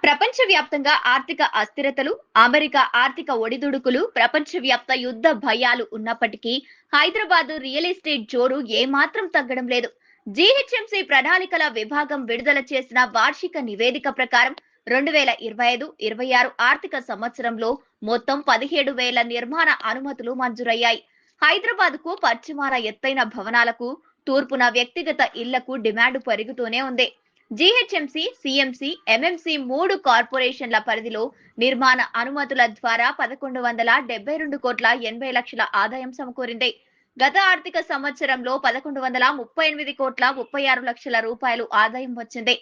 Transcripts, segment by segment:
ప్రపంచవ్యాప్తంగా ఆర్థిక అస్థిరతలు, అమెరికా ఆర్థిక ఒడిదుడుకులు, ప్రపంచవ్యాప్త యుద్ధ భయాలు ఉన్నప్పటికీ హైదరాబాద్ రియల్ ఎస్టేట్ జోరు ఏమాత్రం తగ్గడం లేదు. జీహెచ్ఎంసీ ప్రణాళికల విభాగం విడుదల చేసిన వార్షిక నివేదిక ప్రకారం 2025-26 ఆర్థిక సంవత్సరంలో మొత్తం 17,000 నిర్మాణ అనుమతులు మంజూరయ్యాయి. హైదరాబాద్ కు పశ్చిమాన ఎత్తైన భవనాలకు, తూర్పున వ్యక్తిగత ఇళ్లకు డిమాండ్ పెరుగుతూనే ఉంది. జీహెచ్ఎంసీ, సిఎంసి, ఎంఎంసి 3 కార్పొరేషన్ల పరిధిలో నిర్మాణ అనుమతుల ద్వారా 1172 కోట్ల 80 లక్షల ఆదాయం సమకూరింది. గత ఆర్థిక సంవత్సరంలో 1138 కోట్ల 36 లక్షల రూపాయలు ఆదాయం వచ్చింది.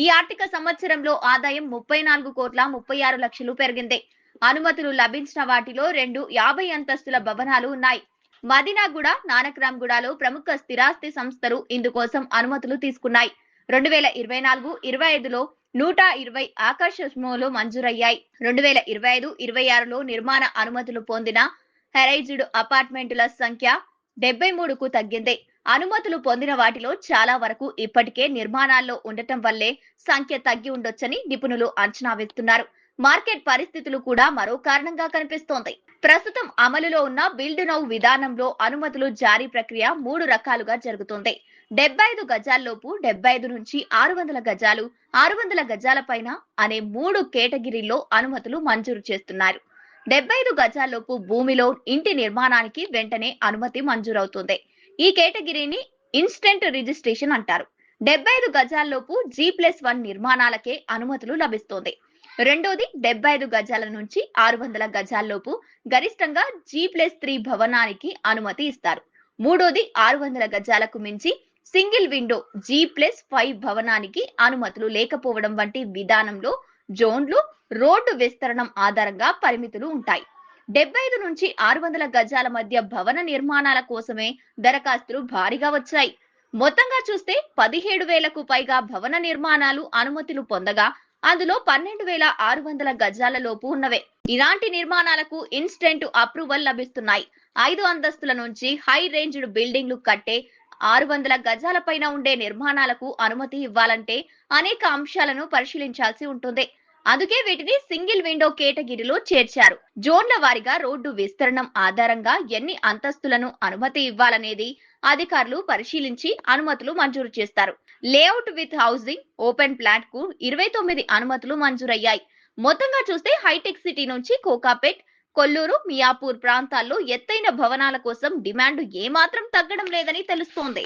ఈ ఆర్థిక సంవత్సరంలో ఆదాయం 34 కోట్ల 36 లక్షలు పెరిగింది. అనుమతులు లభించిన వాటిలో 2 50 అంతస్తుల భవనాలు ఉన్నాయి. మదీనాగూడ, నానక్రామ్గూడలో ప్రముఖ స్థిరాస్తి సంస్థలు ఇందుకోసం అనుమతులు తీసుకున్నాయి. 2024-25లో 120 ఆకాశస్మోలు మంజూరయ్యాయి. 2025-26లో నిర్మాణ అనుమతులు పొందిన హెరైజ్డ్ అపార్ట్మెంటుల సంఖ్య 73కు తగ్గింది. అనుమతులు పొందిన వాటిలో చాలా వరకు ఇప్పటికే నిర్మాణాల్లో ఉండటం వల్లే సంఖ్య తగ్గి ఉండొచ్చని నిపుణులు అంచనా వేస్తున్నారు. మార్కెట్ పరిస్థితులు కూడా మరో కారణంగా కనిపిస్తోంది. ప్రస్తుతం అమలులో ఉన్న బిల్డ్ నౌ విధానంలో అనుమతులు జారీ ప్రక్రియ 3 రకాలుగా జరుగుతుంది. 75 గజాల్లోపు, 75 నుంచి 600 గజాలు, 600 గజాల పైన అనే 3 కేటగిరీల్లో అనుమతులు మంజూరు చేస్తున్నారు. 75 గజాల్లోపు భూమిలో ఇంటి నిర్మాణానికి వెంటనే అనుమతి మంజూరవుతుంది. ఈ కేటగిరీని ఇన్స్టెంట్ రిజిస్ట్రేషన్ అంటారు. 75 గజాల్లోపు G+1 నిర్మాణాలకే అనుమతులు లభిస్తుంది. రెండోది 75 గజాల నుంచి 600 గజాల్లోపు గరిష్టంగా G+3 భవనానికి అనుమతి ఇస్తారు. మూడోది 600 గజాలకు మించి సింగిల్ విండో G+5 భవనానికి అనుమతులు లేకపోవడం వంటి విధానంలో జోన్లు, రోడ్డు విస్తరణం ఆధారంగా పరిమితులు ఉంటాయి. 75 నుంచి 600 గజాల మధ్య భవన నిర్మాణాల కోసమే దరఖాస్తులు భారీగా వచ్చాయి. మొత్తంగా చూస్తే 17,000కు పైగా భవన నిర్మాణాలు అనుమతులు పొందగా అందులో 12,600 గజాల లోపు ఉన్నవే. ఇలాంటి నిర్మాణాలకు ఇన్స్టెంట్ అప్రూవల్ లభిస్తున్నాయి. 5 అంతస్తుల నుంచి హై రేంజ్డ్ బిల్డింగ్లు కట్టే 600 గజాల పైన ఉండే నిర్మాణాలకు అనుమతి ఇవ్వాలంటే అనేక అంశాలను పరిశీలించాల్సి ఉంటుంది. అందుకే వీటిని సింగిల్ విండో కేటగిరీలో చేర్చారు. జోన్ల వారీగా రోడ్డు విస్తరణం ఆధారంగా ఎన్ని అంతస్తులను అనుమతి ఇవ్వాలనేది అధికారులు పరిశీలించి అనుమతులు మంజూరు చేస్తారు. Layout with housing, open plot కు 29 అనుమతులు మంజూరయ్యాయి. మొత్తంగా చూస్తే హైటెక్ సిటీ నుంచి కోకాపేట్, కొల్లూరు, మియాపూర్ ప్రాంతాల్లో ఎత్తైన భవనాల కోసం డిమాండ్ ఏమాత్రం తగ్గడం లేదని తెలుస్తోంది.